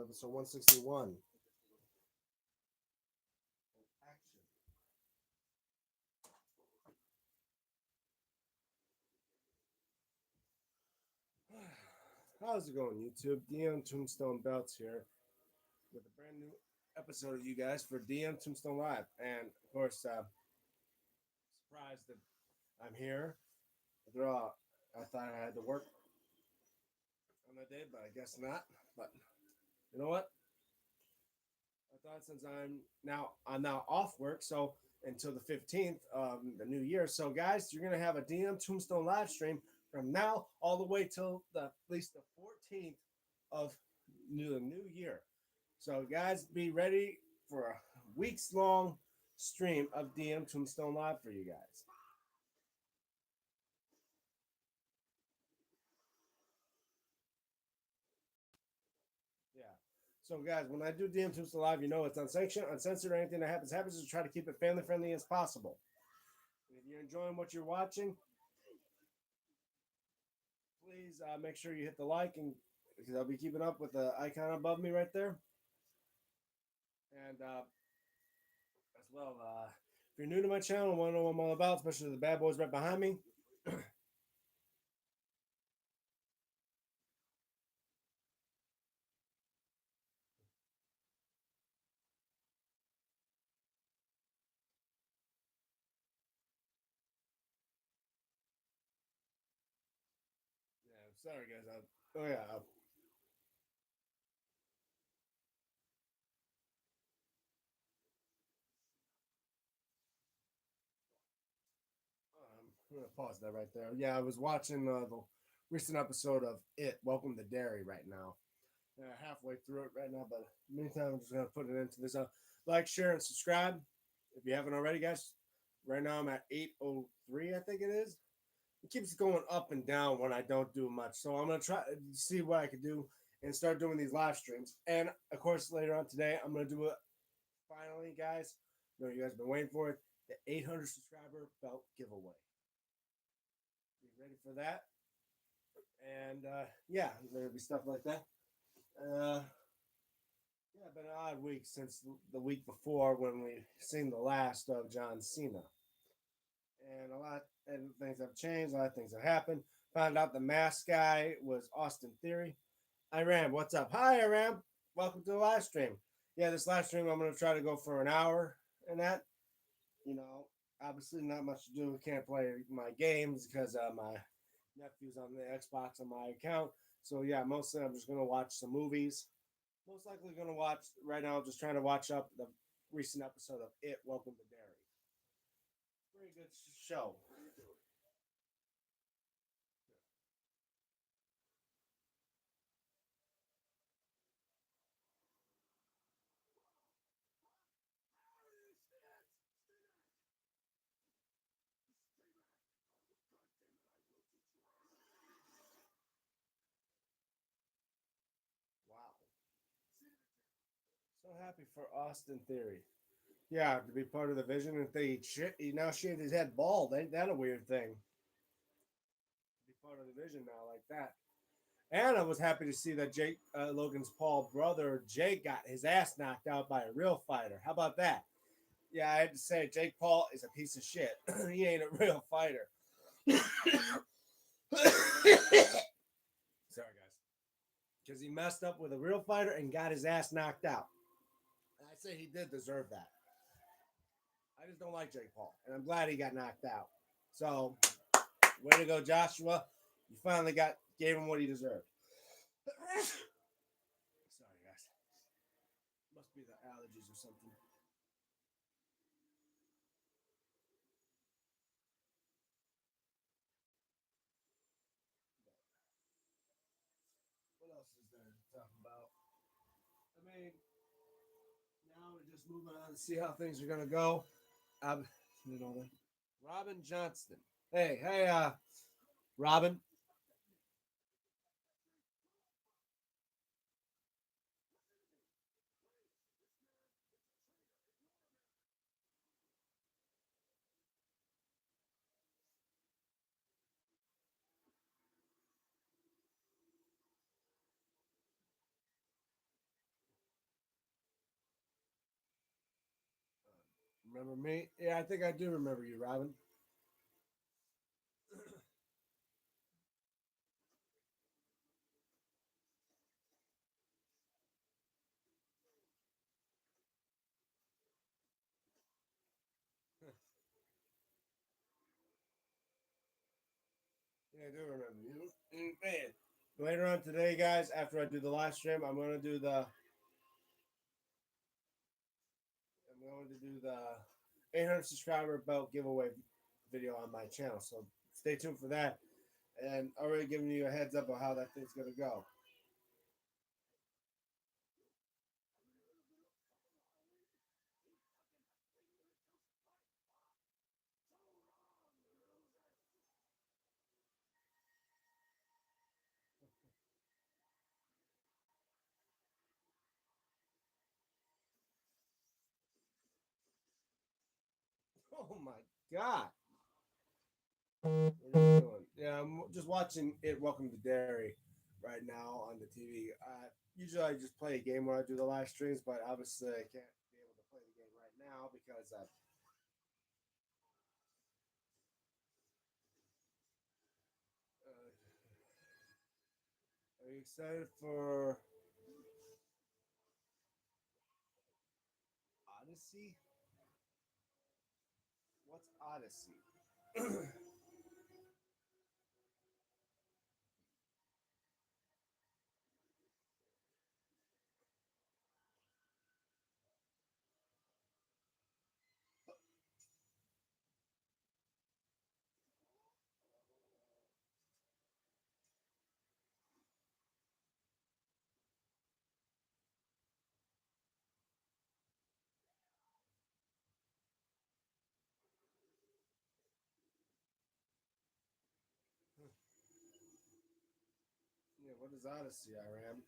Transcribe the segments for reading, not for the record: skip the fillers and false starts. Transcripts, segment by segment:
episode 161. Action. How's it going, YouTube? DMTombstone Belts here with a brand new episode of you guys for DMTombstone Live. And of course, surprised that I'm here. I thought I had to work on that day, but I guess not. But you know what? I thought since I'm now off work, so until the 15th of the new year. So guys, you're gonna have a DM Tombstone live stream from now all the way till at least the 14th of the new year. So guys, be ready for a weeks long stream of DM Tombstone live for you guys. Yeah. So guys, when I do DM Tombstone live, you know it's unsanctioned, uncensored, or anything that happens. Just try to keep it family friendly as possible. If you're enjoying what you're watching, please make sure you hit the like and because I'll be keeping up with the icon above me right there. And as well, if you're new to my channel and want to know what I'm all about, especially the bad boys right behind me, yeah, sorry guys. Oh yeah, I'm gonna pause that right there. Yeah, I was watching the recent episode of It. Welcome to Derry right now. Halfway through it right now, but meantime, I'm just gonna put it into this. Like, share, and subscribe if you haven't already, guys. Right now, I'm at 803, I think it is. It keeps going up and down when I don't do much. So I'm gonna try to see what I can do and start doing these live streams. And of course, later on today, I'm gonna do it. Finally, guys, you know you guys have been waiting for it. The 800 subscriber belt giveaway. Be ready for that. And yeah, there'll be stuff like that. Yeah, been an odd week since the week before when we seen the last of John Cena, and a lot and things have changed. A lot of things have happened. Found out the mask guy was Austin Theory. Iram, what's up? Hi, Iram. Welcome to the live stream. Yeah, this live stream I'm gonna try to go for an hour, and that, you know, obviously not much to do. Can't play my games because my nephew's on the Xbox on my account. So yeah, mostly I'm just gonna watch some movies. Most likely gonna watch right now. Just trying to watch up the recent episode of It. Welcome to Derry. Very good show. Wow. So happy for Austin Theory. Yeah, to be part of the Vision. If he now shaved his head bald, ain't that a weird thing? To be part of the Vision now like that. And I was happy to see that Jake Logan's Paul brother Jake got his ass knocked out by a real fighter. How about that? Yeah, I had to say Jake Paul is a piece of shit. He ain't a real fighter. Sorry, guys, because he messed up with a real fighter and got his ass knocked out. And I say he did deserve that. I just don't like Jake Paul, and I'm glad he got knocked out. So, way to go, Joshua! You finally gave him what he deserved. Sorry, guys. Must be the allergies or something. What else is there to talk about? I mean, now we're just moving on to see how things are gonna go. You know, Robin Johnston. Hey, Robin. Remember me? Yeah, I think I do remember you, Robin. Yeah, I do remember you. Man, later on today, guys, after I do the live stream, I'm going to do the 800 subscriber belt giveaway video on my channel. So stay tuned for that. And already giving you a heads up of how that thing's gonna go. Oh my god! What are you doing? Yeah, I'm just watching it. Welcome to Dairy right now on the TV. Usually I just play a game when I do the live streams, but obviously I can't be able to play the game right now because are you excited for Odyssey? What's Odyssey? Yeah, what is Odyssey, Iram?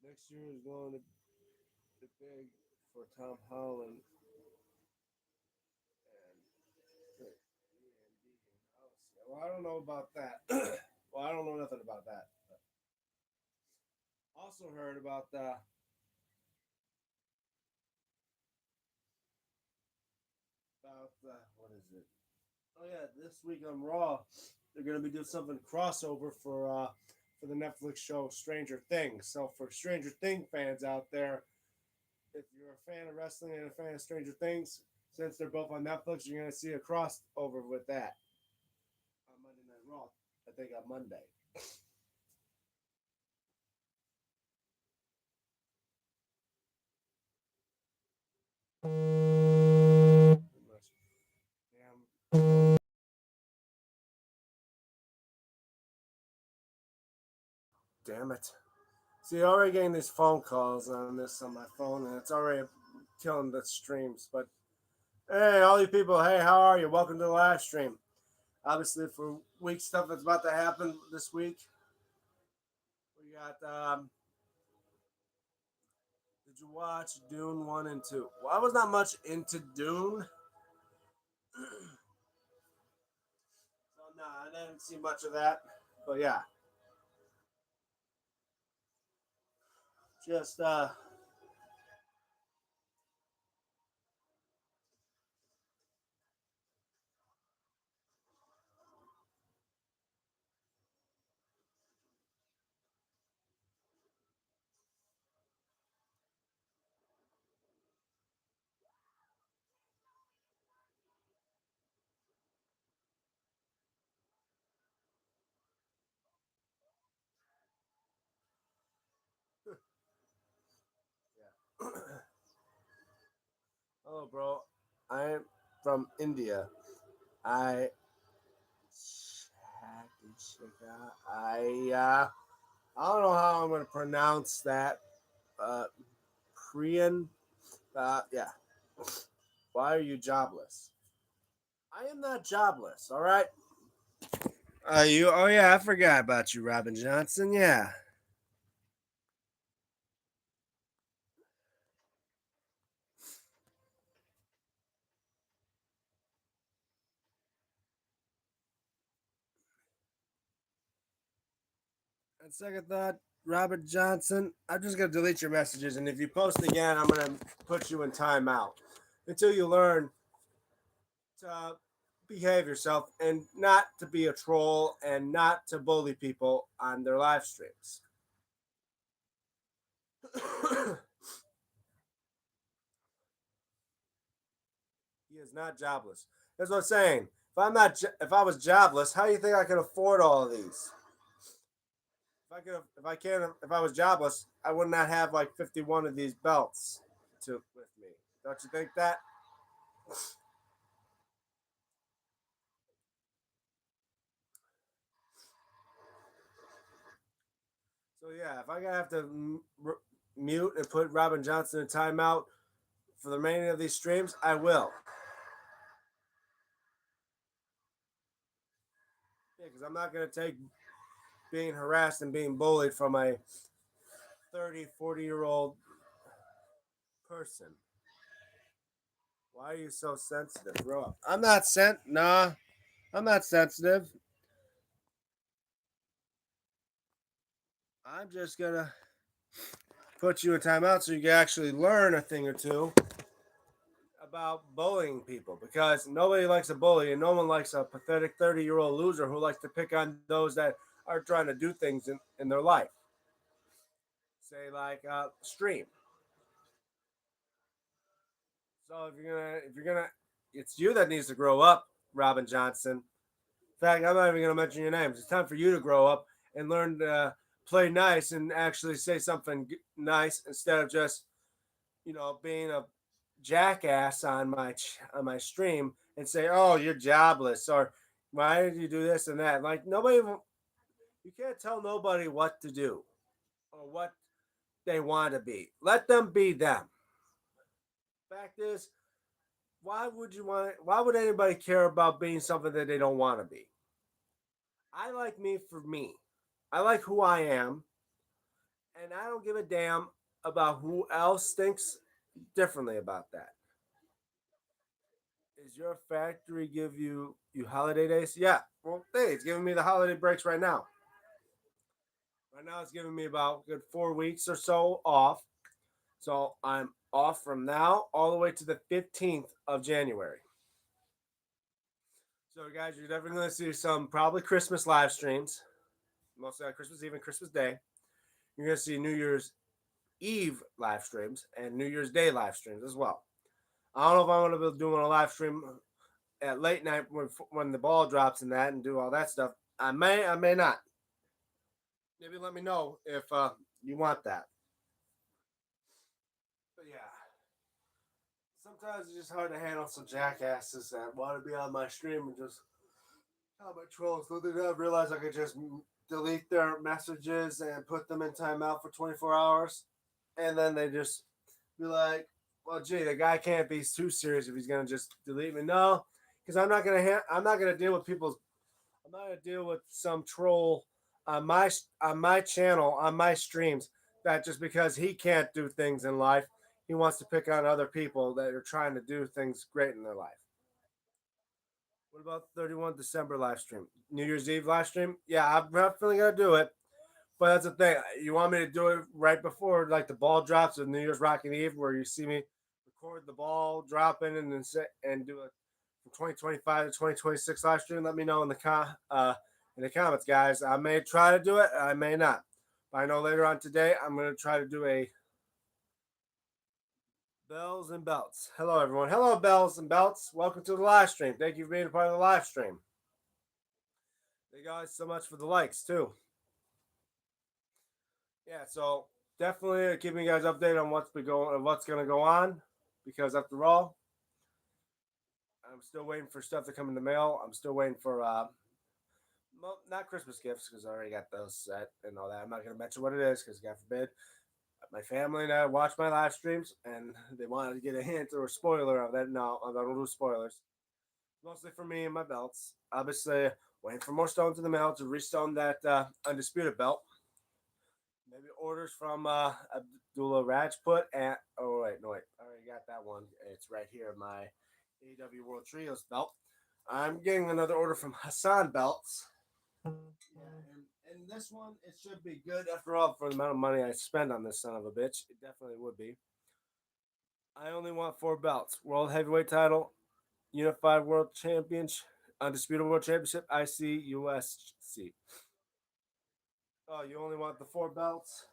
Next year is going to be big for Tom Holland and well, I don't know about that. Well, I don't know nothing about that. But also heard about what is it? Oh yeah, this week on Raw, they're gonna be doing something crossover for the Netflix show Stranger Things. So for Stranger Thing fans out there, if you're a fan of wrestling and a fan of Stranger Things, since they're both on Netflix, you're gonna see a crossover with that on Monday Night Raw. I think on Monday. Damn. Damn it. See, already getting these phone calls on this on my phone, and it's already killing the streams. But hey, all you people, hey, how are you? Welcome to the live stream. Obviously, for week stuff that's about to happen this week, we got. Did you watch Dune 1 and 2? Well, I was not much into Dune. So, no, I didn't see much of that. But yeah, just, yeah. Hello, bro. I'm from India. I I don't know how I'm going to pronounce that. Uh, Priyan. Yeah. Why are you jobless? I am not jobless. All right. You? Oh yeah, I forgot about you, Robin Johnson. Yeah. On second thought, Robert Johnson, I'm just gonna delete your messages, and if you post again, I'm gonna put you in timeout until you learn to behave yourself and not to be a troll and not to bully people on their live streams. He is not jobless. That's what I'm saying. If I was jobless, how do you think I could afford all of these? If I was jobless, I would not have like 51 of these belts to with me. Don't you think that? So yeah, if I gotta have to mute and put Robin Johnson in timeout for the remaining of these streams, I will. Yeah, because I'm not gonna take being harassed and being bullied from a 30, 40-year-old person. Why are you so sensitive? Grow up. I'm not sent. Nah, I'm not sensitive. I'm just gonna put you in timeout so you can actually learn a thing or two about bullying people because nobody likes a bully and no one likes a pathetic 30-year-old loser who likes to pick on those that are trying to do things in their life. Say like stream. So if you're gonna it's you that needs to grow up, Robin Johnson. In fact, I'm not even gonna mention your names. It's time for you to grow up and learn to play nice and actually say something nice instead of just being a jackass on my stream and say, "Oh, you're jobless," or "Why did you do this and that?" Like nobody, you can't tell nobody what to do or what they want to be. Let them be them. Fact is, why would you want? Why would anybody care about being something that they don't want to be? I like me for me. I like who I am, and I don't give a damn about who else thinks differently about that. Is your factory give you holiday days? Yeah. Well, hey, it's giving me the holiday breaks right now. Right now, it's giving me about good 4 weeks or so off. So I'm off from now all the way to the 15th of January. So, guys, you're definitely going to see some probably Christmas live streams, mostly on Christmas Eve and Christmas Day. You're going to see New Year's Eve live streams and New Year's Day live streams as well. I don't know if I'm going to be doing a live stream at late night when the ball drops and that and do all that stuff. I may not. Maybe let me know if you want that. But yeah, sometimes it's just hard to handle some jackasses that want to be on my stream and just how my trolls. So they don't realize I could just delete their messages and put them in timeout for 24 hours, and then they just be like, "Well, gee, the guy can't be too serious if he's gonna just delete me." No, because I'm not gonna deal with people's. I'm not gonna deal with some troll on my channel on my streams that just because he can't do things in life, he wants to pick on other people that are trying to do things great in their life. What about 31 December live stream? New Year's Eve live stream? Yeah, I'm definitely gonna do it. But that's the thing. You want me to do it right before like the ball drops of New Year's Rocking Eve, where you see me record the ball dropping and then and do a from 2025 to 2026 live stream? Let me know in the comments, guys. I may try to do it. I may not. But I know later on today I'm gonna try to do a bells and belts. Hello, everyone. Hello, bells and belts. Welcome to the live stream. Thank you for being a part of the live stream. Thank you guys so much for the likes too. Yeah, so definitely keeping you guys updated on what's gonna go on, because after all, I'm still waiting for stuff to come in the mail. I'm still waiting for well, not Christmas gifts because I already got those set and all that. I'm not gonna mention what it is because God forbid. My family and I watch my live streams and they wanted to get a hint or a spoiler of that. No, I don't do spoilers. Mostly for me and my belts. Obviously, waiting for more stones in the mail to restone that undisputed belt. Maybe orders from Abdullah Rajput and oh wait, no wait, I already got that one. It's right here, my AEW World Trios belt. I'm getting another order from Hassan Belts. Yeah, and this one it should be good after all for the amount of money I spend on this son of a bitch. It definitely would be. I only want four belts: World Heavyweight Title, Unified World Championship, Undisputed World Championship, IC, USC. Oh, you only want the four belts?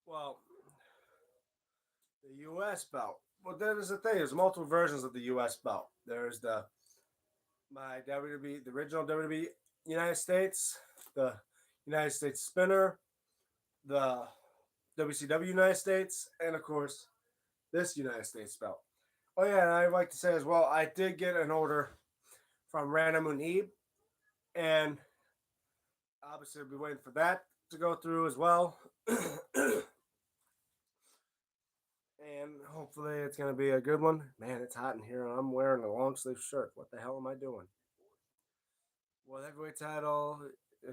Well, the U.S. belt. Well, that is the thing. There's multiple versions of the U.S. belt. There's the my WWE, the original WWE United States, the United States Spinner, the WCW United States, and of course this United States belt. Oh yeah, and I'd like to say as well, I did get an order from Rana Munib, and obviously I'll be waiting for that to go through as well. And hopefully it's gonna be a good one. Man, it's hot in here, and I'm wearing a long sleeve shirt. What the hell am I doing? World heavyweight title. Yeah,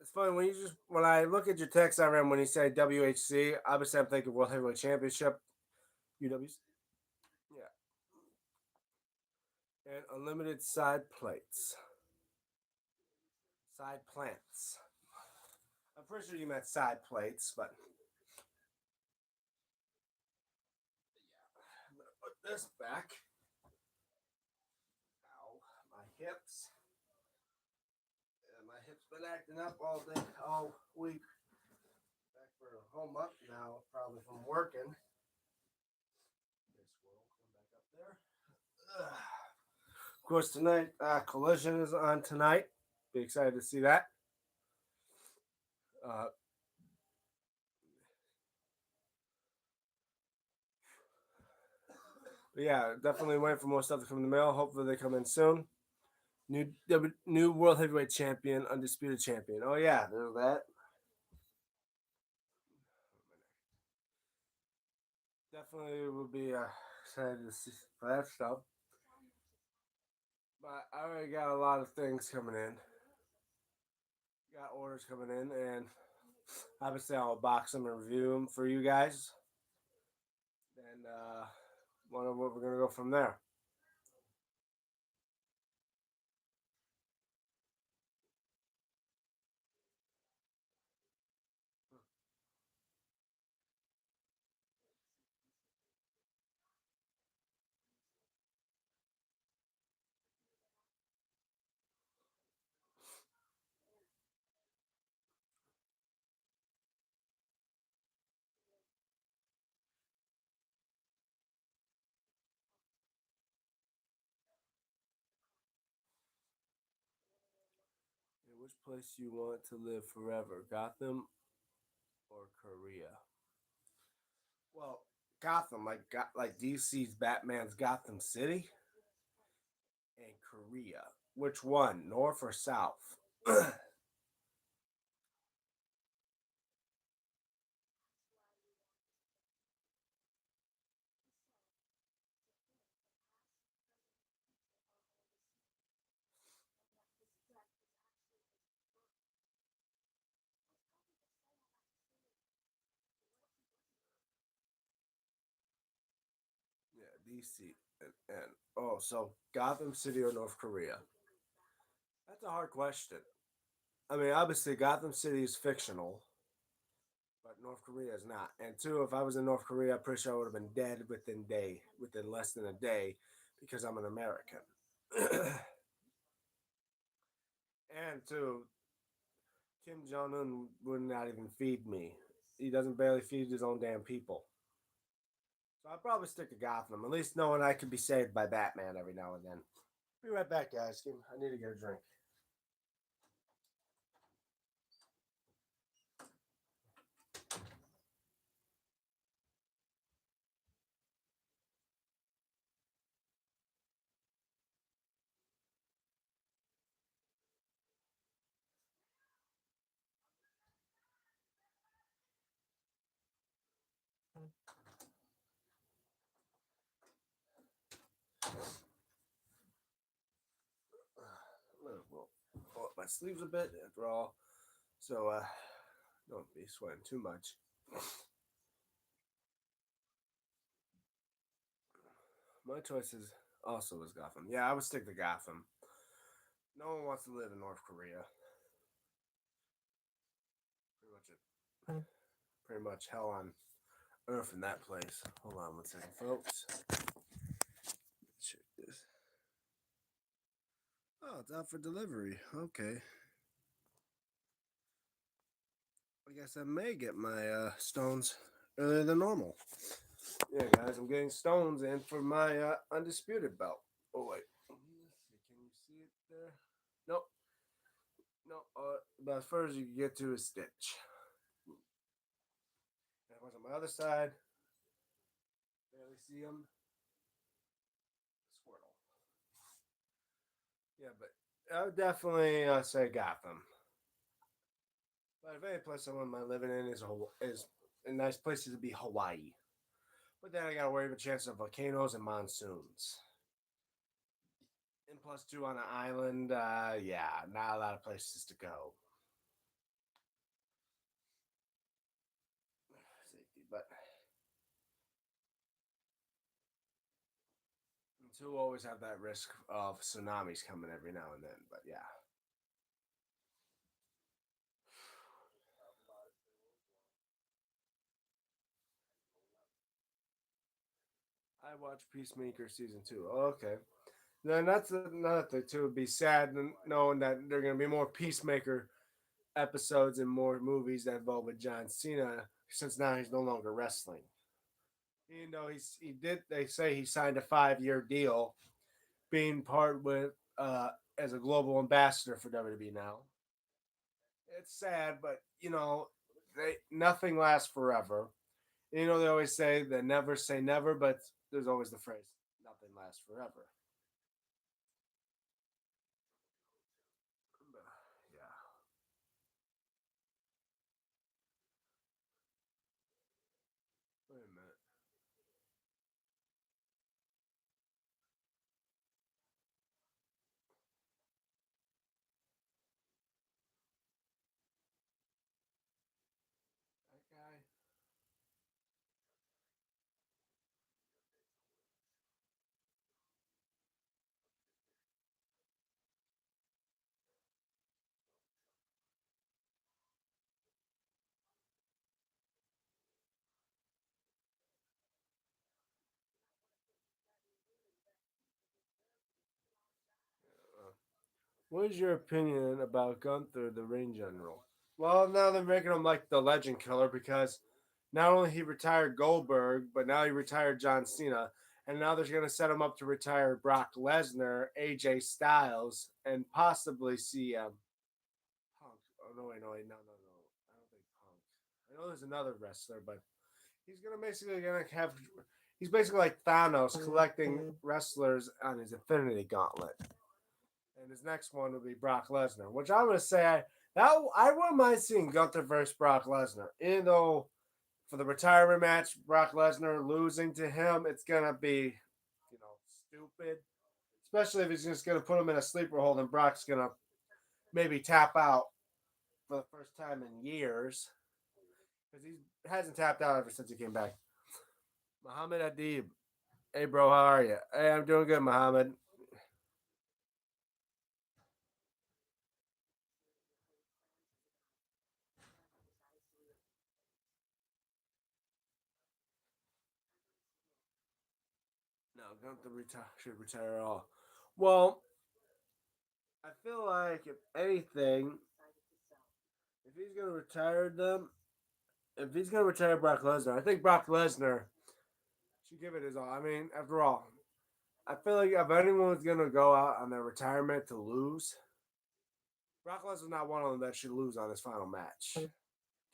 it's funny when you just when I look at your text I ran when you say WHC. Obviously, I'm thinking World Heavyweight Championship, UWC. Yeah, and unlimited side plates, side plants. I'm pretty sure you meant side plates, but yeah, I'm gonna put this back. Ow, my hips. My hips been acting up all day, all week. Back for home up now, probably from working. This will come back up there. Ugh. Of course, tonight Collision is on tonight. Be excited to see that. Uh, yeah, definitely waiting for more stuff to come in the mail. Hopefully, they come in soon. New World Heavyweight Champion, Undisputed Champion. Oh yeah, there's that. Definitely will be excited to see for that stuff. But I already got a lot of things coming in. Got orders coming in, and obviously I'll box them and review them for you guys. And wonder what we're gonna go from there. In which place you want to live forever, Gotham or Korea? Well, Gotham, like DC's Batman's Gotham City, and Korea. Which one, North or South? Yeah, DC and oh, so Gotham City or North Korea? That's a hard question. I mean, obviously Gotham City is fictional, but North Korea is not. And two, if I was in North Korea, I'm pretty sure I would have been dead within less than a day, because I'm an American. And two, Kim Jong Un would not even feed me. He doesn't barely feed his own damn people. So I'd probably stick to Gotham, at least knowing I could be saved by Batman every now and then. Be right back, guys. I need to get a drink. my sleeves a bit after all, so don't be sweating too much. My choice is also is Gotham. Yeah, I would stick to Gotham. No one wants to live in North Korea. Pretty much pretty much hell on earth in that place. Hold on one second, folks. Check this. Oh, it's out for delivery. Okay. I guess I may get my stones earlier than normal. Yeah, guys, I'm getting stones in for my undisputed belt. Oh wait, let's see. Can you see it there? Nope. No. About as far as you can get to is Stitch. And what's on my other side? Barely see him. Squirtle. Yeah, but I would definitely say Gotham. But if any place I wouldn't mind living in is a nice place to be Hawaii. But then I gotta worry about the chance of volcanoes and monsoons. And plus two on an island, yeah, not a lot of places to go. Safety, but two always have that risk of tsunamis coming every now and then. But yeah, I watched Peacemaker season two. Oh, okay, then that's another thing too. It'd be sad knowing that there are gonna be more Peacemaker episodes and more movies that involve with John Cena since now he's no longer wrestling. Even though he did, they say he signed a 5 year deal, being part with as a global ambassador for WWE now. It's sad, but nothing lasts forever. They always say that never say never, but there's always the phrase nothing lasts forever. Yeah. Wait a minute. That guy. What is your opinion about Gunther, the Ring General? Well, now they're making him like the Legend Killer because not only he retired Goldberg, but now he retired John Cena, and now they're going to set him up to retire Brock Lesnar, AJ Styles, and possibly see Punk. Oh no, wait, no, wait, no, no, no. I don't think Punk. I know there's another wrestler, but he's gonna have. He's basically like Thanos collecting wrestlers on his Infinity Gauntlet, and his next one will be Brock Lesnar, which I'm gonna say I wouldn't mind seeing Gunther versus Brock Lesnar, even though for the retirement match, Brock Lesnar losing to him, it's gonna be, stupid. Especially if he's just gonna put him in a sleeper hold and Brock's gonna maybe tap out for the first time in years because he hasn't tapped out ever since he came back. Muhammad Adib, hey bro, how are you? Hey, I'm doing good, Muhammad. No, Gunther should retire all. Well, I feel like if anything, if he's gonna retire them, if he's gonna retire Brock Lesnar, I think Brock Lesnar should give it his all. I mean, after all, I feel like if anyone's gonna go out on their retirement to lose, Brock Lesnar's not one of them that should lose on his final match,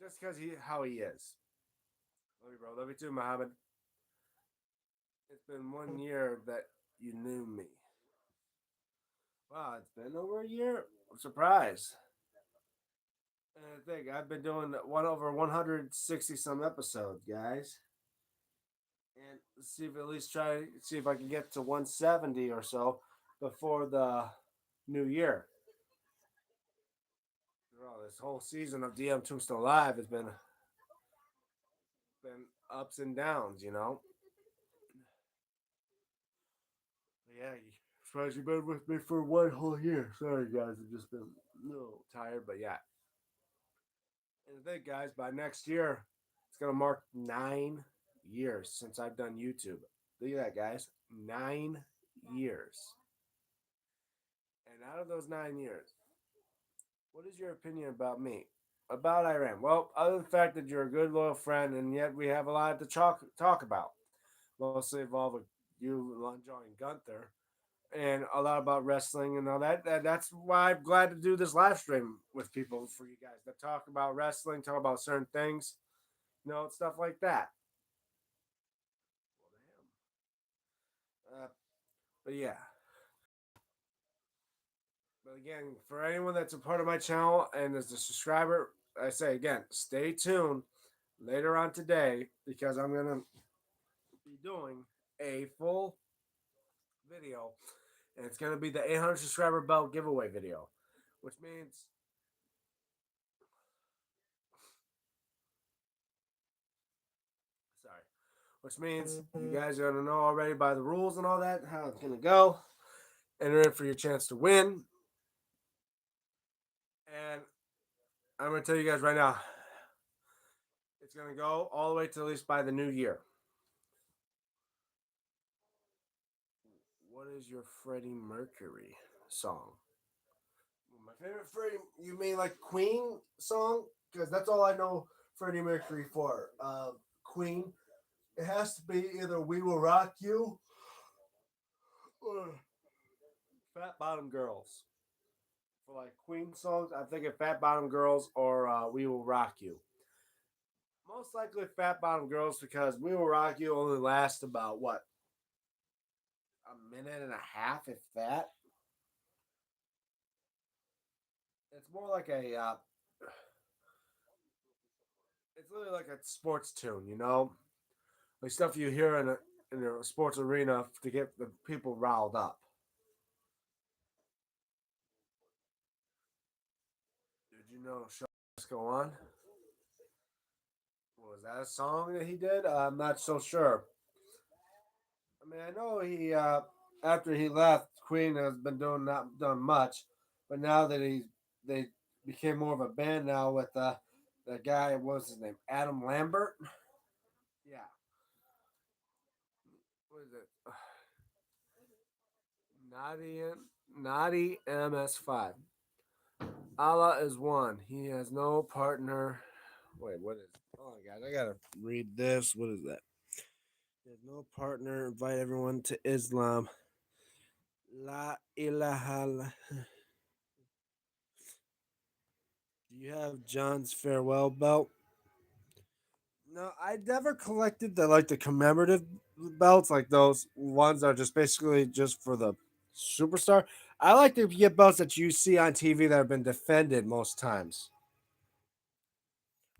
just because how he is. Love you, bro. Love you too, Muhammad. It's been 1 year that you knew me. Wow, it's been over a year. I'm surprised. And I think I've been doing one over 160 some episodes, guys. And see if at least try see if I can get to 170 or so before the new year. this whole season of DM Tombstone Live has been ups and downs, you know. Yeah, surprised you've been with me for one whole year. Sorry, guys, I've just been a little tired, but yeah. And the thing, guys, by next year, it's gonna mark 9 years since I've done YouTube. Look at that, guys, 9 years. And out of those 9 years, what is your opinion about me? About Iran? Well, other than the fact that you're a good, loyal friend, and yet we have a lot to talk about, mostly involved with you enjoying Gunther, and a lot about wrestling and all that. That's why I'm glad to do this live stream with people for you guys that talk about wrestling, talk about certain things, stuff like that. Uh, but yeah. But again, for anyone that's a part of my channel and is a subscriber, I say again, stay tuned later on today because I'm gonna be doing a full video, and it's gonna be the 800 subscriber belt giveaway video, which means sorry, which means you guys are gonna know already by the rules and all that how it's gonna go. Enter in for your chance to win, and I'm gonna tell you guys right now, it's gonna go all the way to at least by the new year. What is your Freddie Mercury song? My favorite Freddie, you mean like Queen song? Because that's all I know Freddie Mercury for. Queen. It has to be either "We Will Rock You" or "Fat Bottom Girls." For like Queen songs, I'm thinking "Fat Bottom Girls" or "We Will Rock You." Most likely "Fat Bottom Girls" because "We Will Rock You" only lasts about what, a minute and a half, if that. It's more like it's literally like a sports tune, like stuff you hear in a sports arena to get the people riled up. Did you know "Show Must Go On"? Was that a song that he did? I'm not so sure. I mean, I know he after he left, Queen has been doing not done much, but now that they became more of a band now with the guy, what was his name, Adam Lambert. Yeah, what is it? Naughty MS5. Allah is one. He has no partner. Wait, what is? Oh my god, I gotta read this. What is that? There's no partner. Invite everyone to Islam. La ilaha. Do you have John's farewell belt? No, I never collected the commemorative belts, like those ones that are just basically just for the superstar. I like to get belts that you see on TV that have been defended most times.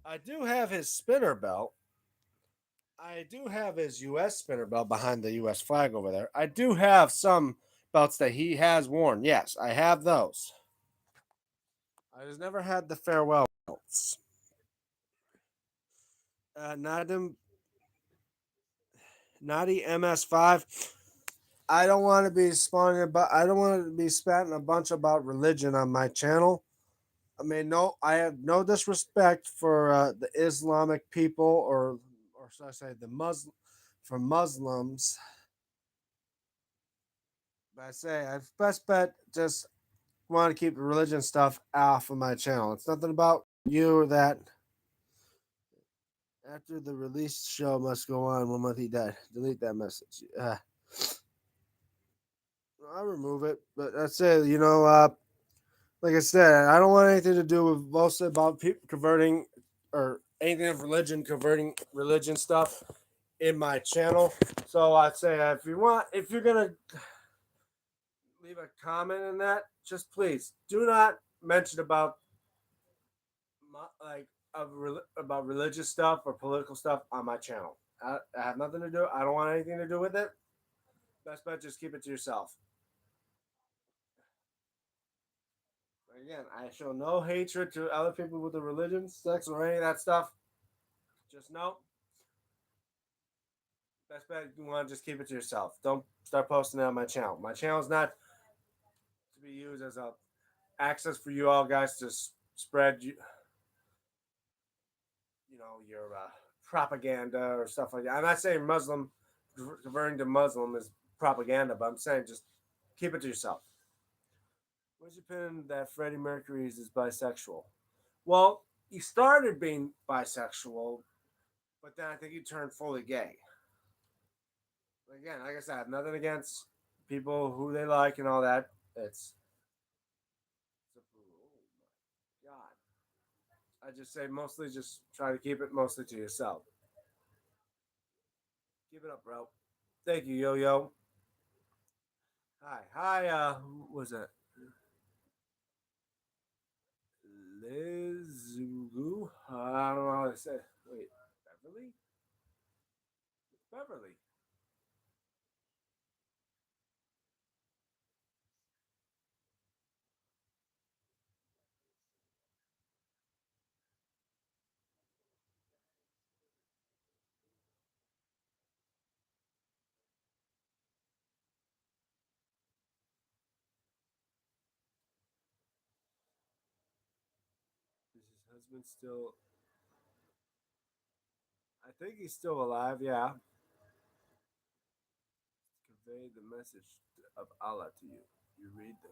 I do have his spinner belt. I do have his U.S. spinner belt behind the U.S. flag over there. I do have some belts that he has worn. Yes, I have those. I just never had the farewell belts. Nadim Naughty MS5. I don't want to be spawning about. I don't want to be spatting a bunch about religion on my channel. I mean, no, I have no disrespect for the Islamic people, or should I say the Muslim, for Muslims. But I say I best bet just want to keep the religion stuff off of my channel. It's nothing about you or that. After the release show must go on. 1 month he died. Delete that message. I'll remove it, but that's it. Like I said, I don't want anything to do with mostly about people converting or anything of religion, converting religion stuff in my channel. So I'd say if you're gonna leave a comment in that, just please do not mention about like about religious stuff or political stuff on my channel. I have nothing to do. I don't want anything to do with it. Best bet, just keep it to yourself. Again, I show no hatred to other people with the religion, sex, or any of that stuff. Just know, best bet you want to just keep it to yourself. Don't start posting it on my channel. My channel is not to be used as a access for you all guys to spread your propaganda or stuff like that. I'm not saying Muslim converting to Muslim is propaganda, but I'm saying just keep it to yourself. Where's your opinion that Freddie Mercury is bisexual? Well, he started being bisexual, but then I think he turned fully gay. Again, like I said, I have nothing against people who they like and all that. Oh my God. I just say mostly just try to keep it mostly to yourself. Keep it up, bro. Thank you, yo yo. Hi. Who was that? Lizugu? I don't know how to say it. Wait, Beverly? Beverly. Is his husband still? I think he's still alive. Yeah. Convey the message of Allah to you. You read the.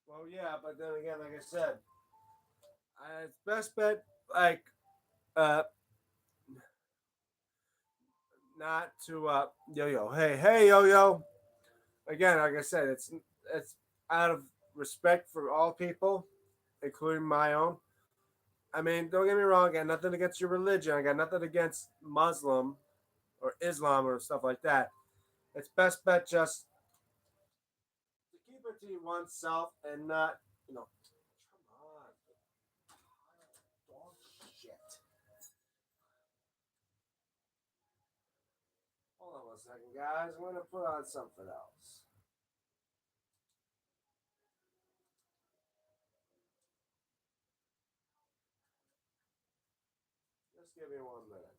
Well, yeah, but then again, like I said, it's best bet like uh not to yo yo. Hey yo yo. Again, like I said, it's out of respect for all people, including my own. I mean, don't get me wrong. I got nothing against your religion. I got nothing against Muslim or Islam or stuff like that. It's best bet just to keep it to oneself and not, you know, come on, dog shit. Hold on one second, guys. I'm gonna put on something else. Just give me 1 minute.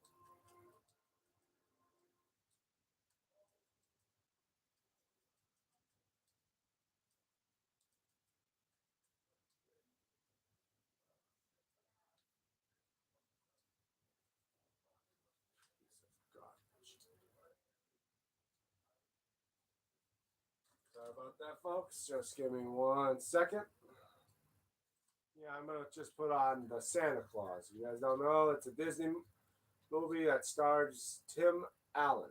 Sorry about that, folks. Just give me 1 second. Yeah, I'm gonna just put on the Santa Claus. You guys don't know, it's a Disney movie that stars Tim Allen.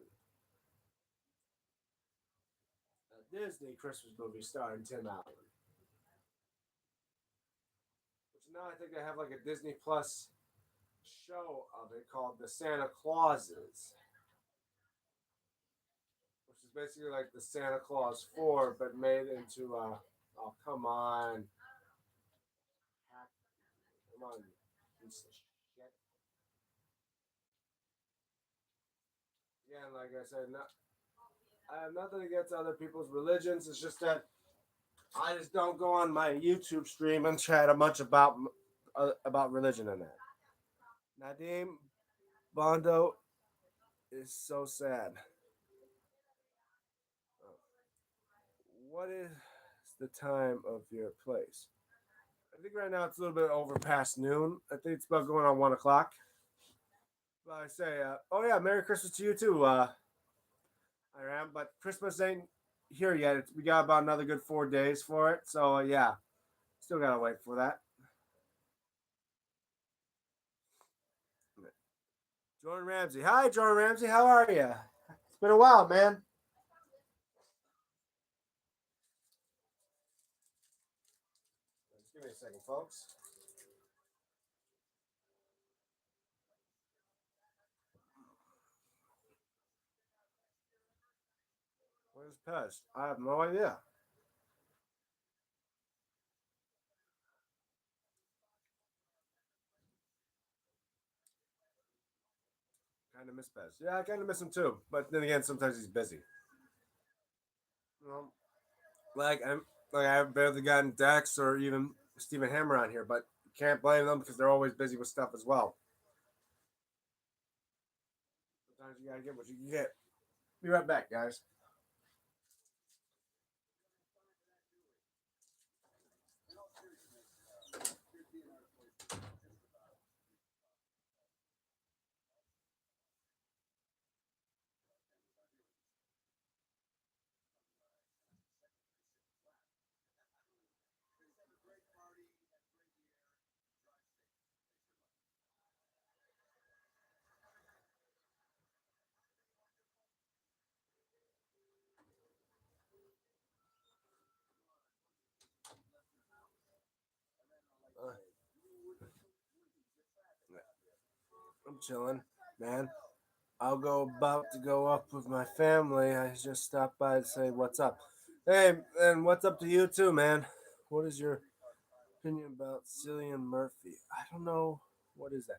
A Disney Christmas movie starring Tim Allen. Which now I think they have like a Disney Plus show of it called The Santa Clauses, which is basically like the Santa Claus 4, but made into oh come on, come on, piece of shit. Again, like I said, I have nothing against other people's religions. It's just that I just don't go on my YouTube stream and chat a bunch about religion and that. Nadim Bondo is so sad. What is the time of your place? I think right now it's a little bit over past noon. I think it's about going on 1 o'clock. But I say, oh yeah, Merry Christmas to you too, Iram. But Christmas ain't here yet. We got about another good 4 days for it. So yeah, still gotta wait for that. Jordan Ramsey. Hi, Jordan Ramsey. How are you? It's been a while, man. Just give me a second, folks. Where's Pez? I have no idea. Kind of miss Pez. Yeah, I kind of miss him too. But then again, sometimes he's busy. You know, I'm like I've barely gotten Dex or even Stephen Hammer on here, but can't blame them because they're always busy with stuff as well. Sometimes you gotta get what you can get. Be right back, guys. Uh, I'm chilling, man. I'll go about to go up with my family. I just stopped by to say what's up. Hey, and what's up to you too, man? What is your opinion about Cillian Murphy? I don't know. What is that?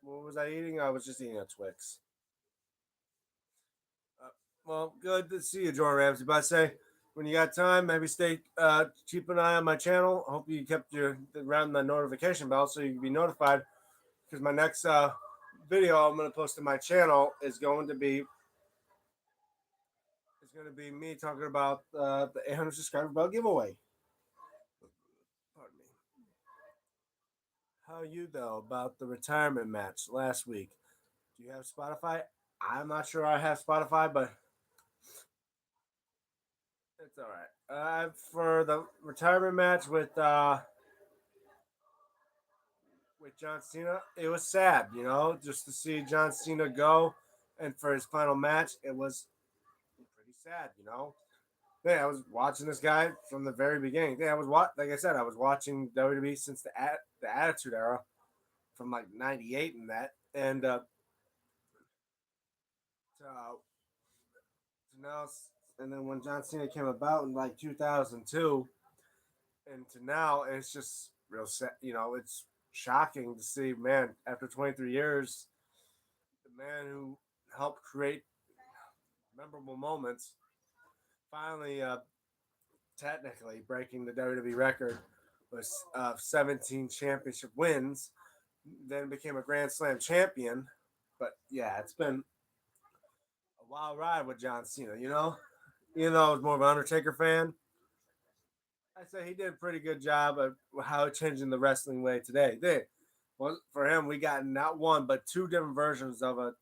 What was I eating? I was just eating a Twix. Uh, well, good to see you, Jordan Ramsey. But I say, when you got time, maybe keep an eye on my channel. I hope you kept your around the notification bell so you can be notified because my next video I'm going to post to my channel is going to be me talking about the 800 subscriber bell giveaway. Pardon me. How you though about the retirement match last week? Do you have Spotify? I'm not sure I have Spotify, but it's all right. For the retirement match with John Cena, it was sad, just to see John Cena go, and for his final match, it was pretty sad. Yeah, I was watching this guy from the very beginning. Yeah, like I said, I was watching WWE since the Attitude Era from like '98 and that, and to, to now, and then when John Cena came about in like 2002, and to now, it's just real sad. It's shocking to see, man, after 23 years, the man who helped create memorable moments finally, technically breaking the WWE record was 17 championship wins, then became a Grand Slam champion. But yeah, it's been a wild ride with John Cena. Even though I was more of an Undertaker fan, I say he did a pretty good job of how changing the wrestling way today. Well, for him, we got not one but two different versions of a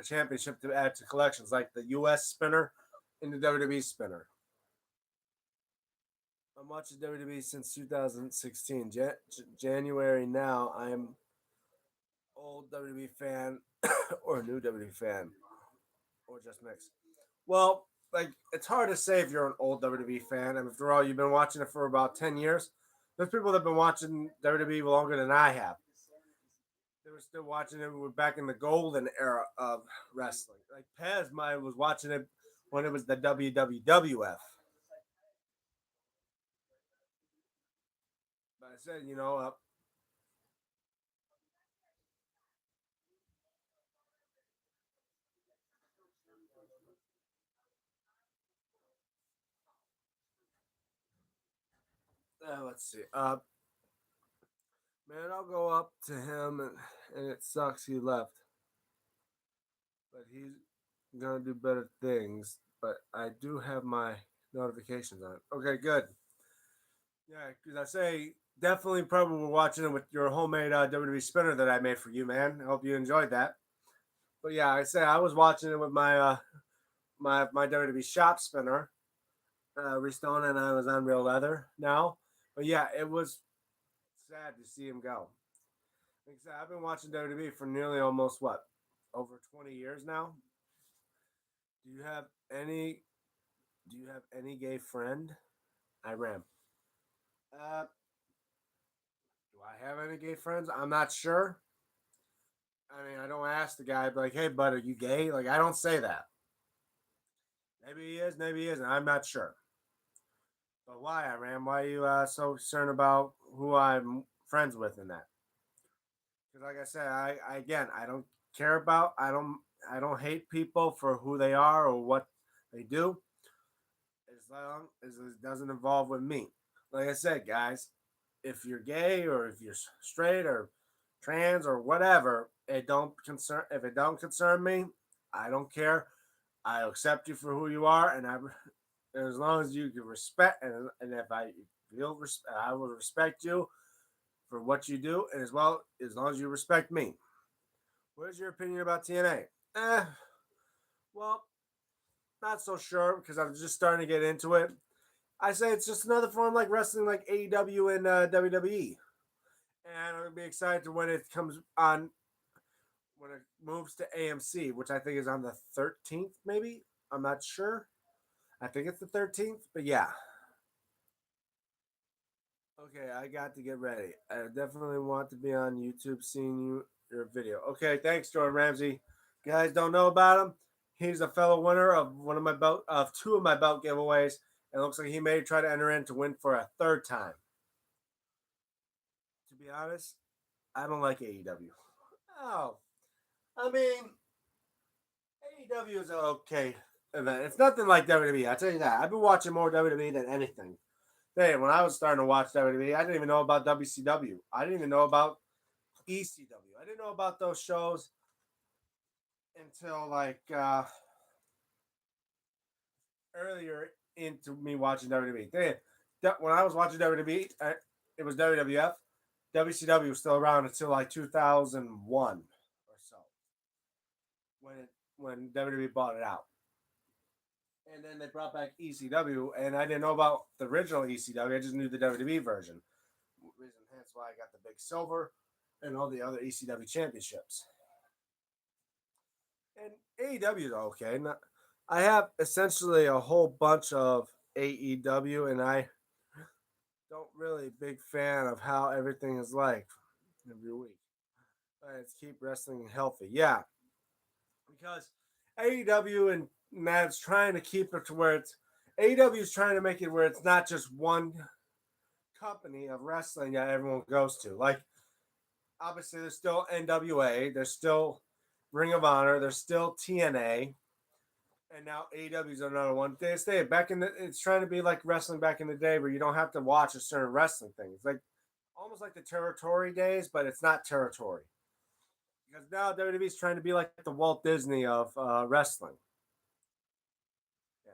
championship to add to collections, like the U.S. spinner and the WWE spinner. I'm watching WWE since 2016, January. Now I'm old WWE fan or a new WWE fan or just mixed. Well, like it's hard to say if you're an old WWE fan. And after all, you've been watching it for about 10 years. There's people that've been watching WWE longer than I have. They were still watching it. We're back in the golden era of wrestling. Like Pez, might was watching it when it was the WWF. But I said, let's see. Man, I'll go up to him, and it sucks he left, but he's gonna do better things. But I do have my notifications on. Okay, good. Yeah, because I say definitely probably we're watching it with your homemade WWE spinner that I made for you, man. I hope you enjoyed that. But yeah, I say I was watching it with my WWE shop spinner, Restone, and I was on real leather now. But yeah, it was sad to see him go. Like I said, I've been watching WWE for nearly almost what, over 20 years now. Do you have any? Do you have any gay friend? I ram. Do I have any gay friends? I'm not sure. I mean, I don't ask the guy, like, "Hey, bud, are you gay?" Like, I don't say that. Maybe he is, maybe he isn't. I'm not sure. But why, I ram? Why are you so concerned about who I'm friends with in that? Because, like I said, again, I don't care about. I don't hate people for who they are or what they do. as long as it doesn't involve with me. Like I said, guys, if you're gay or if you're straight or trans or whatever, it don't concern. If it don't concern me, I don't care. I accept you for who you are, and as long as you can respect, and if I feel, I will respect you for what you do, and as long as you respect me. What is your opinion about TNA? Well, not so sure because I'm just starting to get into it. I say it's just another form like wrestling, like AEW and WWE, and I'll be excited to when it comes on when it moves to AMC, which I think is on the 13th, maybe. I'm not sure. I think it's the 13th, but yeah. Okay, I got to get ready. I definitely want to be on YouTube seeing your video. Okay, thanks, Jordan Ramsey. You guys don't know about him. He's a fellow winner of two of my belt giveaways. And it looks like he may try to enter in to win for a third time. To be honest, I don't like AEW. Oh, I mean, AEW is okay event. It's nothing like WWE. I tell you that. I've been watching more WWE than anything. Hey, when I was starting to watch WWE, I didn't even know about WCW. I didn't even know about ECW. I didn't know about those shows until like earlier into me watching WWE. When I was watching WWE, it was WWF. WCW was still around until like 2001 or so when WWE bought it out. And then they brought back ECW, and I didn't know about the original ECW. I just knew the WWE version. Reason hence why I got the big silver and all the other ECW championships. And AEW is okay. I have essentially a whole bunch of AEW, and I don't really big fan of how everything is like every week. Let's keep wrestling healthy. Yeah, because AEW and Matt's trying to keep it to where it's AEW is trying to make it where it's not just one company of wrestling that everyone goes to. Like obviously there's still NWA, there's still Ring of Honor, there's still TNA, and now AEW is another one. They stay back in the. It's trying to be like wrestling back in the day, where you don't have to watch a certain wrestling thing. It's like almost like the territory days, but it's not territory because now WWE is trying to be like the Walt Disney of wrestling. Yeah.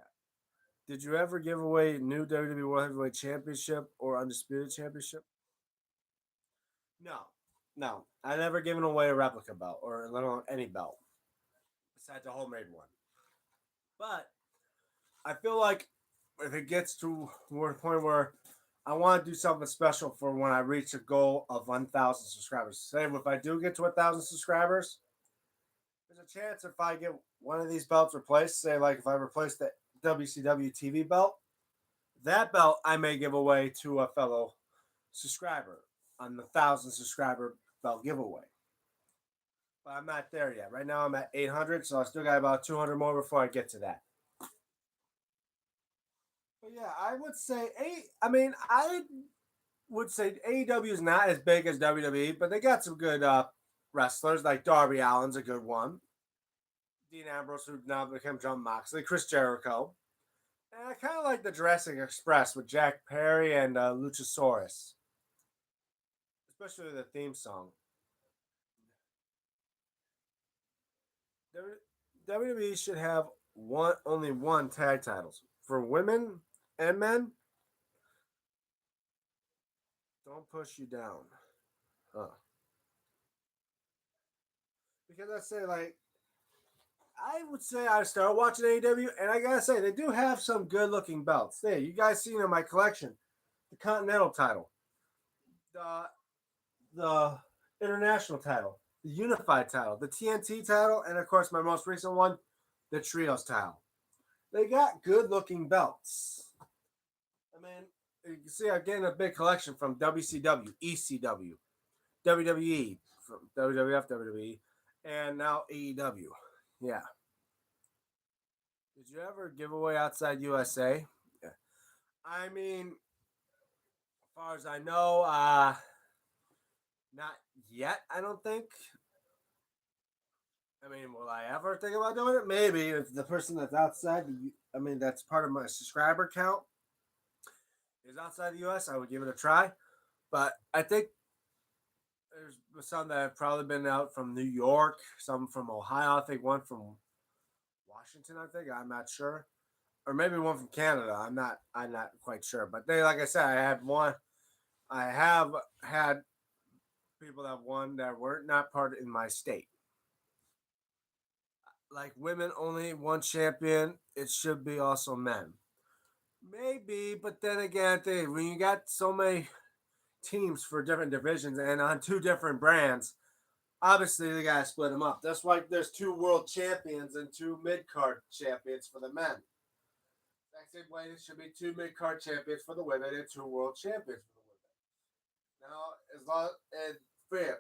Did you ever give away new WWE World Heavyweight Championship or Undisputed Championship? No, no. I never given away a replica belt or let alone any belt besides a homemade one. But I feel like if it gets to a point where I want to do something special for when I reach a goal of 1,000 subscribers. Say if I do get to 1,000 subscribers, there's a chance if I get one of these belts replaced, say like if I replace the WCW TV belt, that belt I may give away to a fellow subscriber on the 1,000 subscriber belt giveaway. But I'm not there yet. Right now I'm at 800, so I still got about 200 more before I get to that. But yeah, I would say I would say AEW is not as big as WWE, but they got some good wrestlers like Darby Allin's a good one. Dean Ambrose, who now became John Moxley, Chris Jericho. And I kind of like the Jurassic Express with Jack Perry and Luchasaurus, especially the theme song. WWE should have only one tag titles for women and men. Don't push you down, huh? Because I say like I would say I started watching AEW, and I gotta say they do have some good-looking belts. There, you guys seen in my collection, the Continental title, the the International title, the Unified title, the TNT title, and of course my most recent one, the Trios title. They got good-looking belts. I mean, you can see I'm getting a big collection from WCW, ECW, WWE, from WWF, WWE, and now AEW. Yeah. Did you ever give away outside USA? Yeah. I mean, as far as I know, not yet. I don't think. I mean, will I ever think about doing it? Maybe if the person that's outside the I mean, that's part of my subscriber count is outside the U.S., I would give it a try. But I think there's some that have probably been out from New York, some from Ohio. I think one from Washington. I think I'm not sure, or maybe one from Canada. I'm not quite sure. But they, like I said, I had one. I have had people that won that were not part in my state. Like women only one champion. It should be also men. Maybe, but then again, when you got so many teams for different divisions and on two different brands, obviously they gotta split them up. That's why there's two world champions and two mid card champions for the men. Exact same way, there should be two mid card champions for the women and two world champions for the women. Now, as long as fair,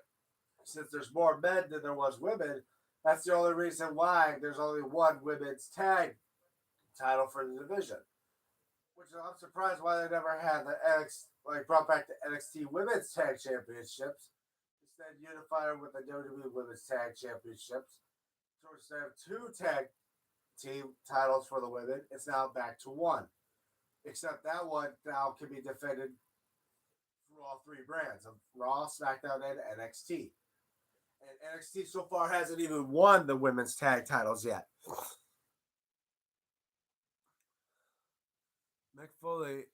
since there's more men than there was women, that's the only reason why there's only one women's tag title for the division. Which I'm surprised why they never had the brought back the NXT Women's Tag Championships. Instead, unified with the WWE Women's Tag Championships. So instead of two tag team titles for the women, it's now back to one. Except that one now can be defended through all three brands of Raw, SmackDown, and NXT. And NXT so far hasn't even won the women's tag titles yet. Mick Foley,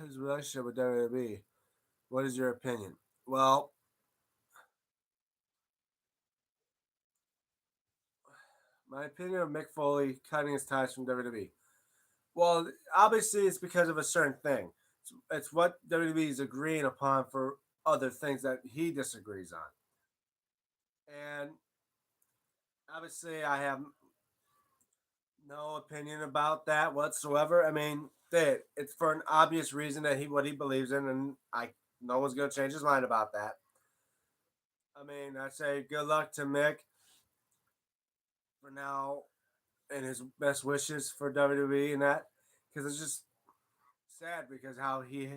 his relationship with WWE. What is your opinion? Well, my opinion of Mick Foley cutting his ties from WWE. Well, obviously it's because of a certain thing. It's what WWE is agreeing upon for other things that he disagrees on. And obviously I have no opinion about that whatsoever. I mean, it's for an obvious reason that he what he believes in, and I no one's gonna change his mind about that. I mean, I say good luck to Mick for now and his best wishes for WWE and that because it's just sad because how he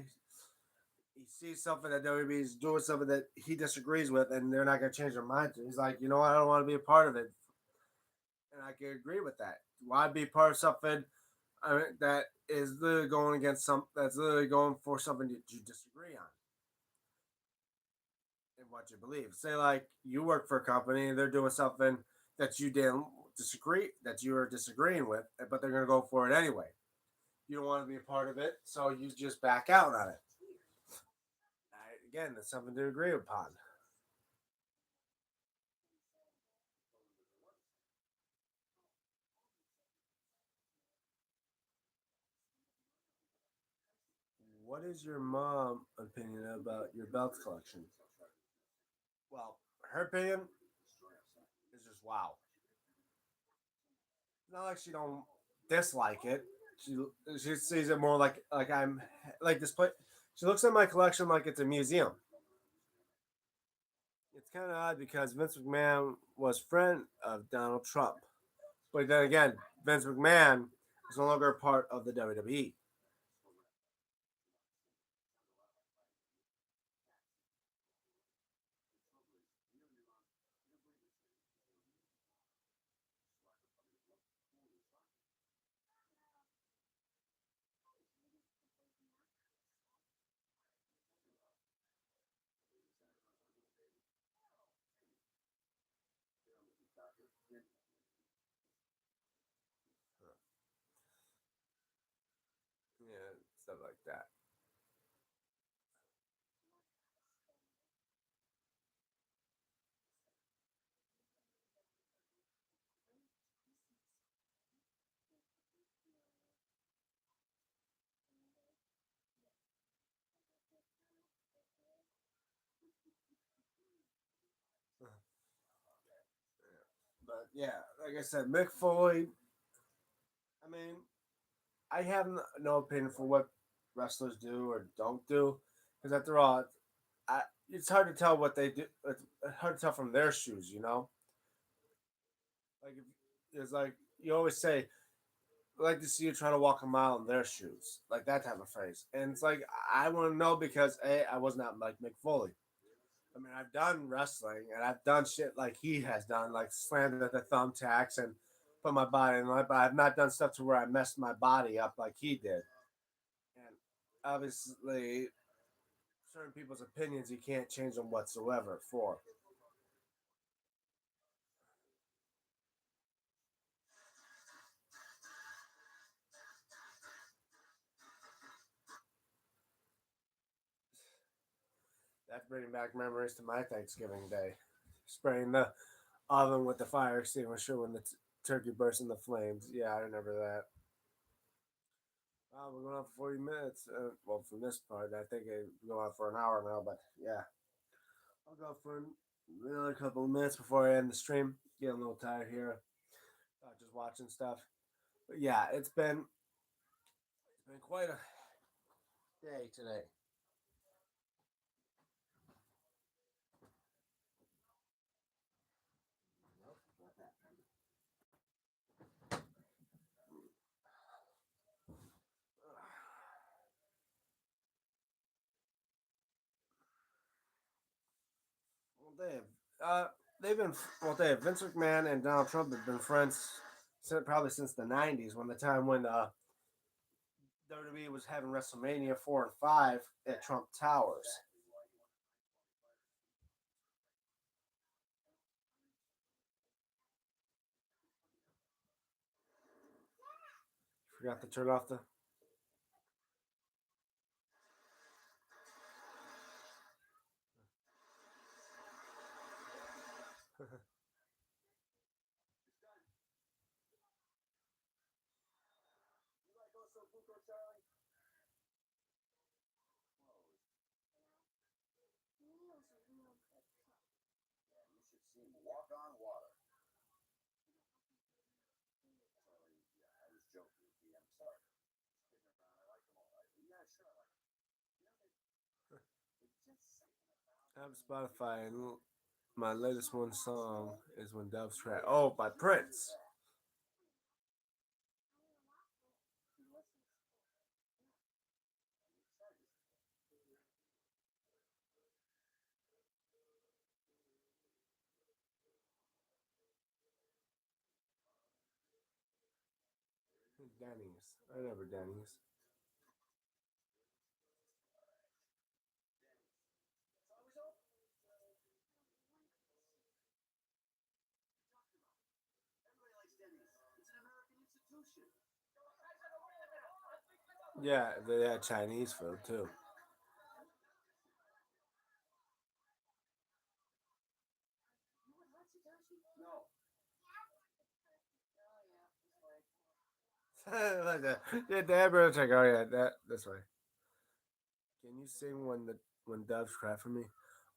sees something that WWE is doing something that he disagrees with and they're not going to change their mind. He's like, you know what, I don't want to be a part of it, and I can agree with that. Why be part of something that is literally going against some that's literally going for something that you disagree on and what you believe. Say like you work for a company and they're doing something that you didn't disagree that you were disagreeing with, but they're going to go for it anyway. You don't want to be a part of it, so you just back out on it. Again, that's something to agree upon. What is your mom opinion about your belt collection? Well, her opinion is just wow. It's not like she don't dislike it. She she sees it more like I'm like this place. She looks at my collection like it's a museum. It's kind of odd because Vince McMahon was friend of Donald Trump, but then again, Vince McMahon is no longer a part of the WWE. Yeah, stuff like that. But yeah, like I said, Mick Foley. I mean, I have no opinion for what wrestlers do or don't do because after all, I, it's hard to tell what they do. It's hard to tell from their shoes, you know. Like it's like you always say, "I like to see you try to walk a mile in their shoes," like that type of phrase. And it's like I want to know because I was not like Mick Foley. I mean, I've done wrestling and I've done shit like he has done, like slammed at the thumbtacks and put my body in line, but I've not done stuff to where I messed my body up like he did. And obviously, certain people's opinions you can't change them whatsoever. For that's bringing back memories to my Thanksgiving day, spraying the oven with the fire extinguisher when the turkey burst into flames. Yeah, I remember that. We're going on for 40 minutes. Well, from this part, I think it's going on for an hour now, but yeah. I'll go for another couple of minutes before I end the stream. Getting a little tired here. Just watching stuff. But yeah, it's been quite a day today. Well, they've been Dave Vince McMahon and Donald Trump have been friends probably since the '90s, when the time when WWE was having WrestleMania 4 and 5 at Trump Towers. Forgot to turn off the. I have Spotify, and my latest one song is "When Doves Cry." Oh, by Prince. Denny's. I remember Denny's. Yeah, they had Chinese food too. Like that. Yeah, Dad was like, "Oh yeah, that this way." Can you sing when doves cry for me?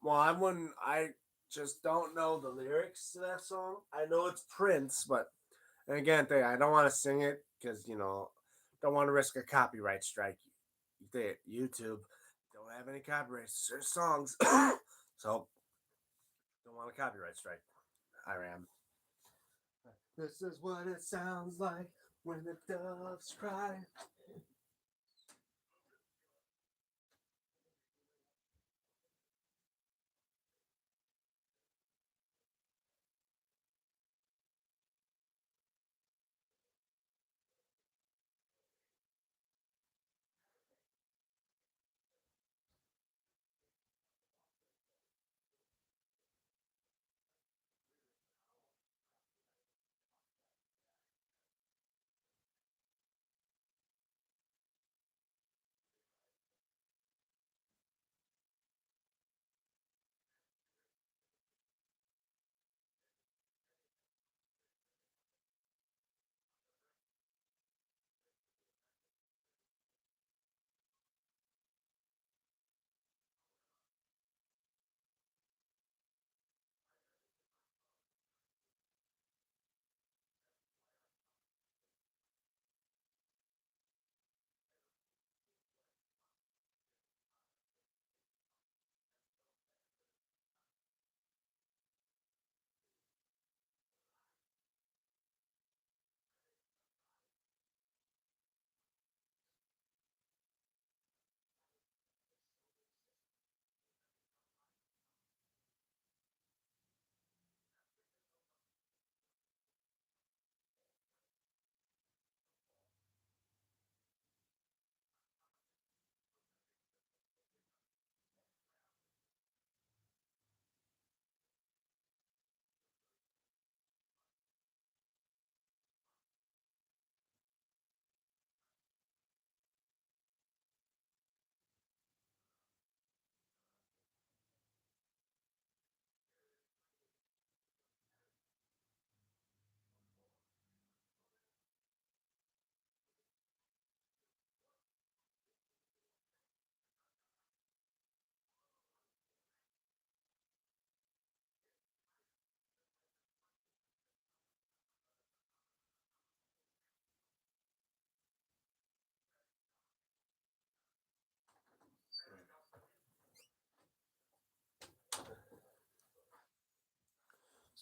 Well, I wouldn't. I just don't know the lyrics to that song. I know it's Prince, but and again, I don't want to sing it because don't want to risk a copyright strike. YouTube don't have any copyrights to songs, so don't want a copyright strike. I am. This is what it sounds like when the doves cry.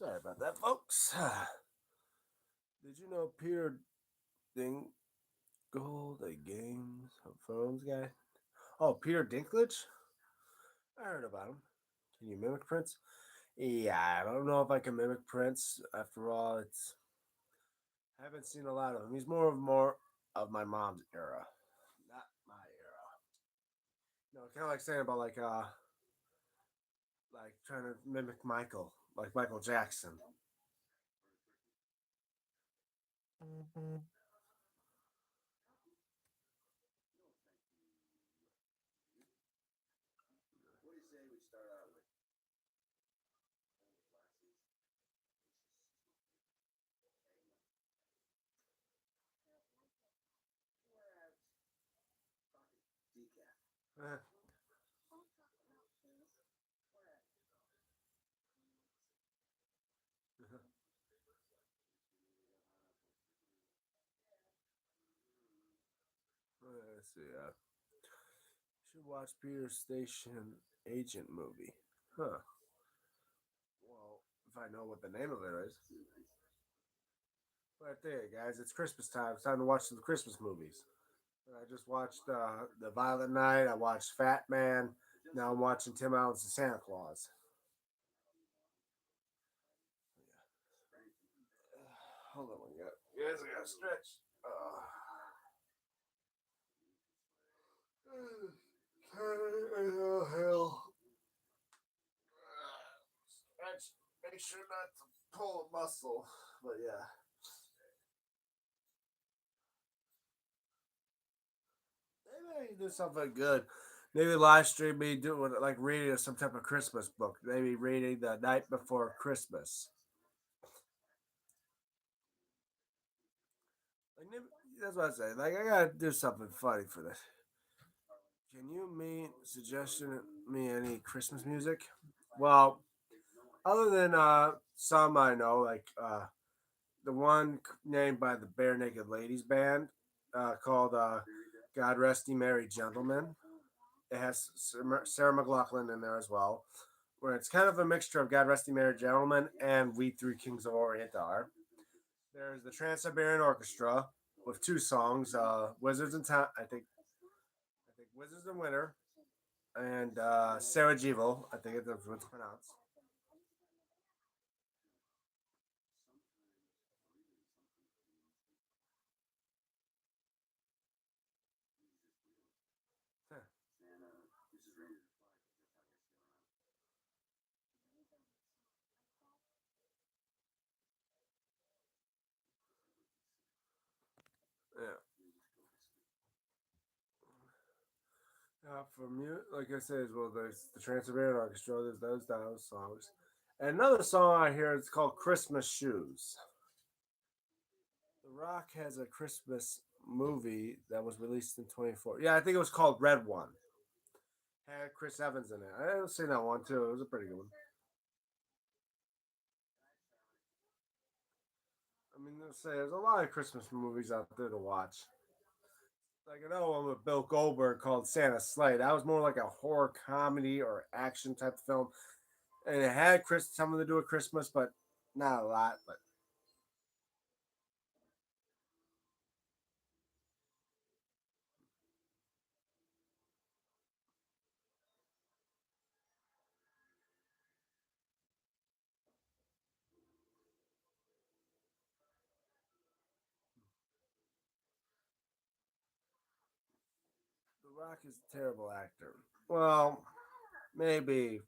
Sorry about that, folks. Did you know Peter Ding Gold, a Games of Thrones guy? Oh, Peter Dinklage? I heard about him. Can you mimic Prince? Yeah, I don't know if I can mimic Prince. After all, it's I haven't seen a lot of him. He's more of my mom's era, not my era. No, kind of like saying about like trying to mimic Michael, like Michael Jackson. Let's see. Should watch Peter Station Agent movie. Huh. Well, if I know what the name of it is. Right there, guys. It's Christmas time. It's time to watch some Christmas movies. I just watched The Violent Night. I watched Fat Man. Now I'm watching Tim Allen's The Santa Claus. Hold on, one guys. I gotta stretch. Oh, hell. Stretch. Make sure not to pull a muscle. But yeah. Maybe I can do something good. Maybe live stream me doing like reading some type of Christmas book. Maybe reading the night before Christmas. Like that's what I say. Like I gotta do something funny for this. Can you suggestion me any Christmas music? Well, other than some I know, like the one named by the Bare Naked Ladies band called "God Rest Ye Merry Gentlemen." It has Sarah McLaughlin in there as well, where it's kind of a mixture of "God Rest Ye Merry Gentlemen" and "We Three Kings of Orient Are." There's the Trans Siberian Orchestra with two songs, "Wizards in Time." I think "Wizards in Winter" and Sarajevo. I think that's what it's pronounced. Yeah. For mute, like I said, as well, there's the Trans Siberian Orchestra. There's those songs. And another song I hear it's called "Christmas Shoes." The Rock has a Christmas movie that was released in 24. Yeah, I think it was called Red One. Had Chris Evans in it. I haven't seen that one too. It was a pretty good one. I mean, let's say there's a lot of Christmas movies out there to watch. Like another one with Bill Goldberg called Santa Sleigh. That was more like a horror comedy or action type film, and it had something to do with Christmas, but not a lot. But The Rock is a terrible actor. Well, maybe,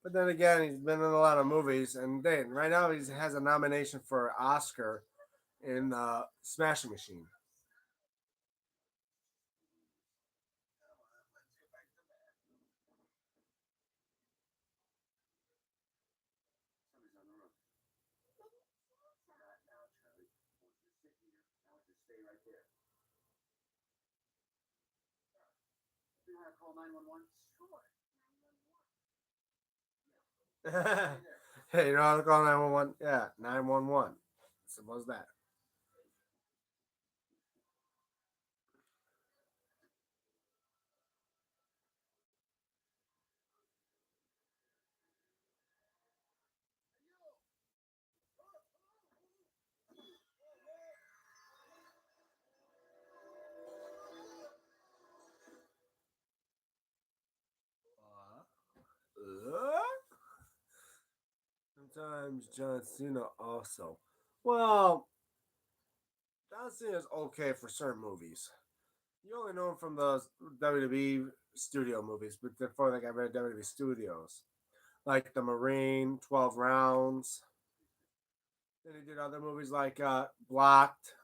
but then again, he's been in a lot of movies, and then right now he has a nomination for Oscar in Smashing Machine. Hey, you know how to call 911? Yeah, 911. Suppose that. Sometimes John Cena also. Well, John Cena's okay for certain movies. You only know him from those WWE studio movies, but before they got rid of WWE Studios, like The Marine, 12 Rounds. Then he did other movies like Blocked.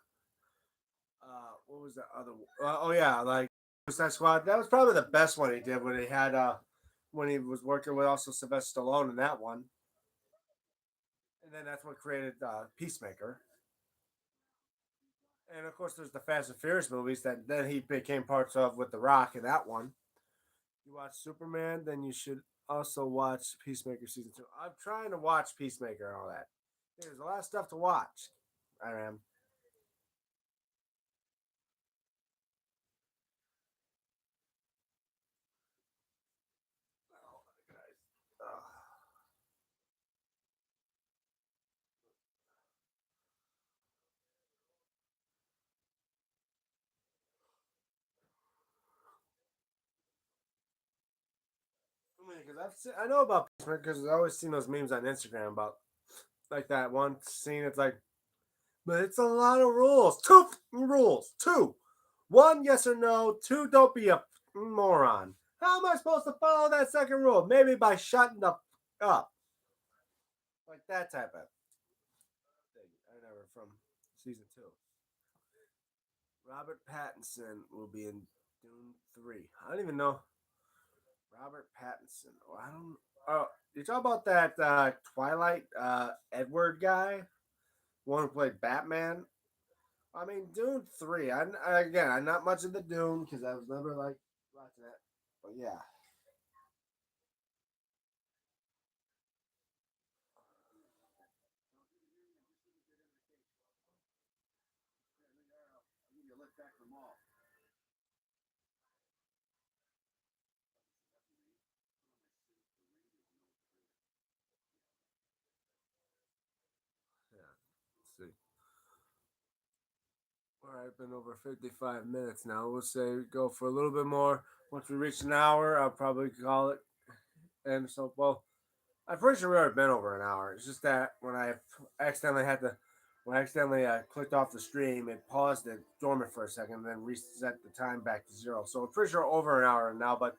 What was the other? Oh yeah, like Suicide Squad. That was probably the best one he did when he had when he was working with also Sylvester Stallone in that one. And then that's what created Peacemaker. And of course, there's the Fast and Furious movies that then he became parts of with The Rock in that one. You watch Superman, then you should also watch Peacemaker season 2. I'm trying to watch Peacemaker and all that. There's a lot of stuff to watch. I am. Oh, guys. Because I know about Peacemaker because I've always seen those memes on Instagram about like that one scene. It's like, but it's a lot of rules. Two rules. Two. One, yes or no. Two, don't be a moron. How am I supposed to follow that second rule? Maybe by shutting the up. Like that type of thing. I never from season two. Robert Pattinson will be in Dune 3. I don't even know. Robert Pattinson. Oh, I don't. Oh, you talk about that Twilight Edward guy, one who played Batman. I mean, Dune 3. Again, I'm not much of the Dune because I was never like watching it. But yeah. Yeah. Let's see. All right, been over 55 minutes now. We'll say go for a little bit more. Once we reach an hour, I'll probably call it. And so, well, I'm pretty sure we already been over an hour. It's just that when I accidentally had to, when I accidentally clicked off the stream, it paused it dormant for a second, and then reset the time back to zero. So I'm pretty sure over an hour now, but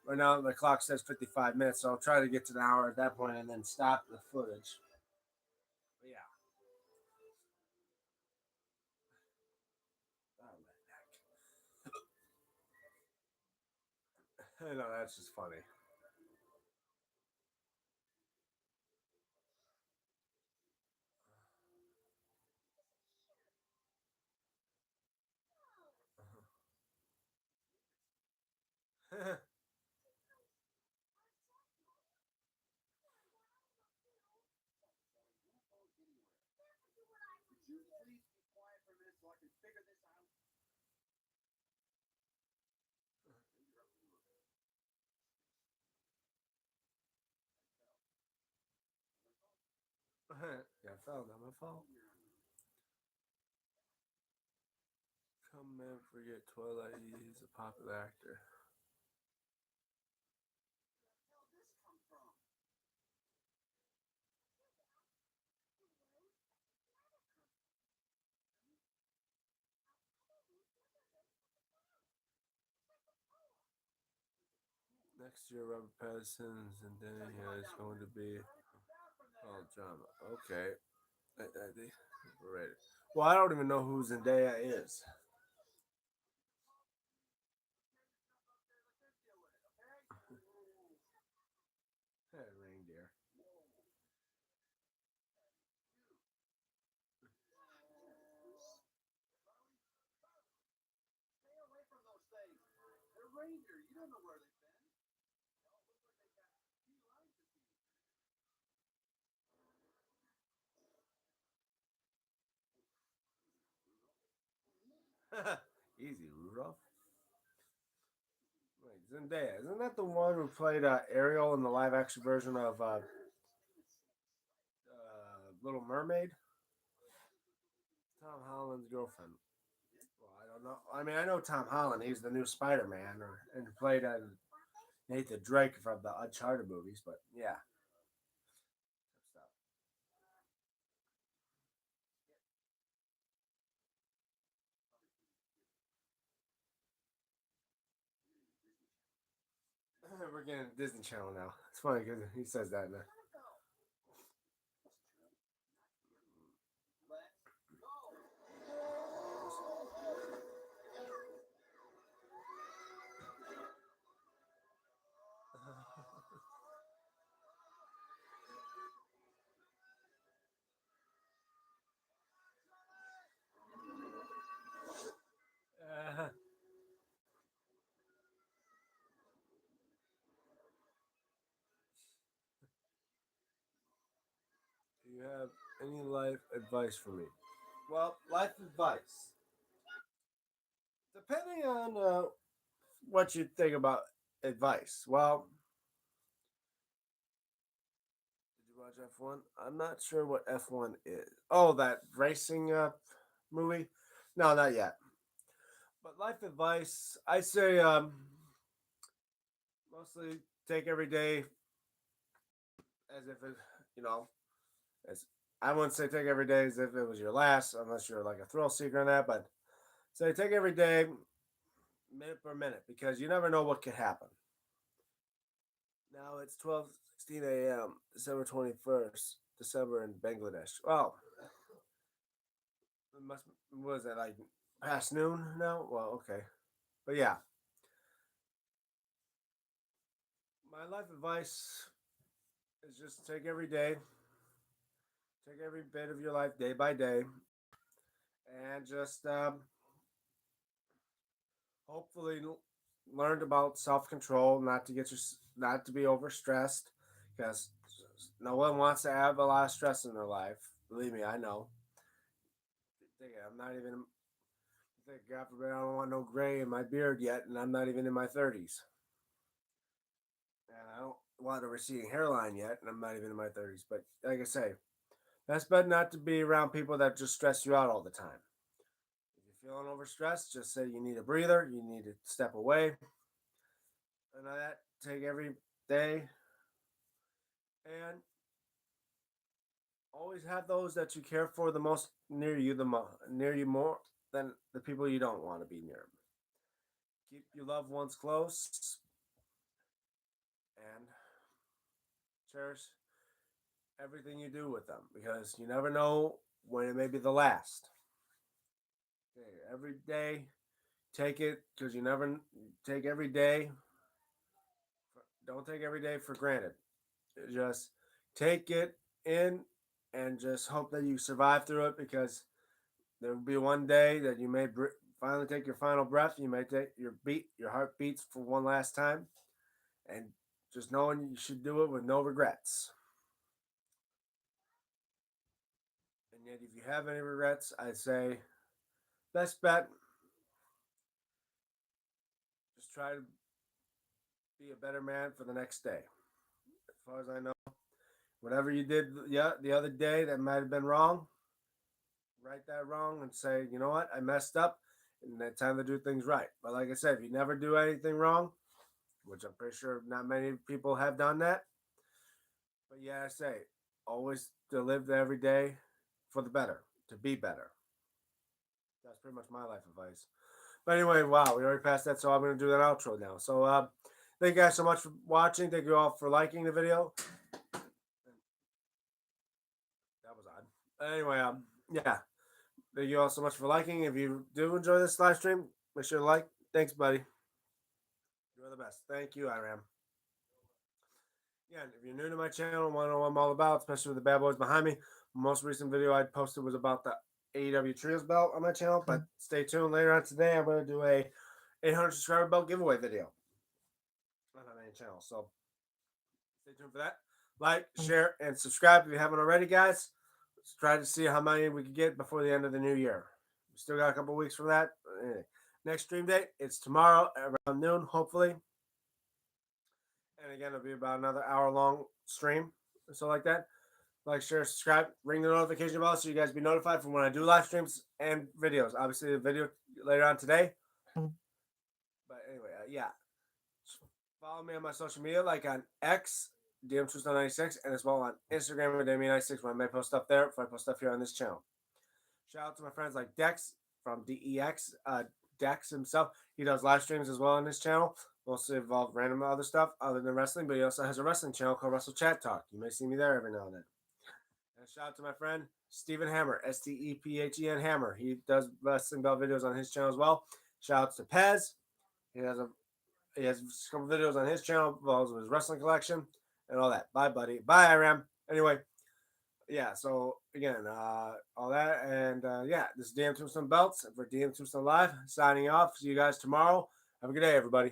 right now the clock says 55 minutes. So I'll try to get to the hour at that point and then stop the footage. But yeah. Oh, I know that's just funny. Yeah, I fell, not my fault. Come man, forget Twilight. He's a popular actor. Next year, Robert Pattinson and then is going to be called drama. Okay, we're ready. Well, I don't even know who Zendaya is. Hey, reindeer. Easy, Rudolph. Wait, Zendaya. Isn't that the one who played Ariel in the live action version of Little Mermaid? Tom Holland's girlfriend. Well, I don't know. I mean, I know Tom Holland. He's the new Spider Man, and played Nathan Drake from the Uncharted movies. But yeah, we're getting a Disney Channel now. It's funny because he says that now. Uh, do you have any life advice for me? Well, life advice. Depending on what you think about advice. Well, did you watch F1? I'm not sure what F1 is. Oh, that racing movie? No, not yet. But life advice, I say mostly take every day as if it, you know, as I wouldn't say take every day as if it was your last, unless you're like a thrill seeker in that. But say take every day minute per minute because you never know what could happen. Now it's 12:16 a.m. December 21st, December in Bangladesh. Well, it must was it like past noon now? Well, okay, but yeah, my life advice is just take every bit of your life day by day, and just hopefully learned about self control, not to be overstressed, because no one wants to have a lot of stress in their life. Believe me, I know. I'm not even. God forbid, I don't want no gray in my beard yet, and I'm not even in my 30s. And I don't want a receding hairline yet, and I'm not even in my 30s. But like I say, best bet not to be around people that just stress you out all the time. If you're feeling overstressed, just say you need a breather, you need to step away, and that take every day, and always have those that you care for the most near you more than the people you don't want to be near. Keep your loved ones close and cherish everything you do with them because you never know when it may be the last. Okay, every day, take it because you never take every day. Don't take every day for granted. Just take it in and just hope that you survive through it because there will be one day that you may finally take your final breath. You may take your heart beats for one last time, and just knowing you should do it with no regrets. And yet, if you have any regrets, I'd say best bet just try to be a better man for the next day. As far as I know, whatever you did the other day that might have been wrong, right that wrong and say, you know what, I messed up, and it's time to do things right. But like I said, if you never do anything wrong, which I'm pretty sure not many people have done that, but yeah, I say always to live every day for the better, to be better. That's pretty much my life advice. But anyway, wow, we already passed that, so I'm going to do that outro now. So thank you guys so much for watching. Thank you all for liking the video. That was odd. Anyway, yeah. Thank you all so much for liking. If you do enjoy this live stream, make sure to like. Thanks, buddy. You're the best. Thank you, Iram. Yeah, and if you're new to my channel and want to know what I'm all about, especially with the bad boys behind me, most recent video I posted was about the AEW Trios belt on my channel. But stay tuned later on today. I'm going to do a 800 subscriber belt giveaway video on my main channel. So stay tuned for that. Like, share, and subscribe if you haven't already, guys. Let's try to see how many we can get before the end of the new year. We still got a couple weeks for that. Anyway, next stream date, it's tomorrow around noon, hopefully. And again, it'll be about another hour long stream or so like that. Like, share, subscribe, ring the notification bell so you guys be notified from when I do live streams and videos. Obviously, the video later on today. But anyway, yeah. Follow me on my social media, like on X, DMTombstone96, and as well on Instagram at DME96, where I may post stuff there if I post stuff here on this channel. Shout out to my friends like Dex from DEX, Dex himself. He does live streams as well on this channel. mostly involve random other stuff other than wrestling, but he also has a wrestling channel called Wrestle Chat Talk. You may see me there every now and then. And a shout out to my friend Stephen Hammer, Stephen Hammer. He does wrestling belt videos on his channel as well. Shout outs to Pez. He has a he has a couple videos on his channel involves with his wrestling collection and all that. Bye, buddy. Bye, Iram. Anyway, yeah. So again, all that and yeah, this is DM Tombstone Belts for DM Tombstone Live. Signing off. See you guys tomorrow. Have a good day, everybody.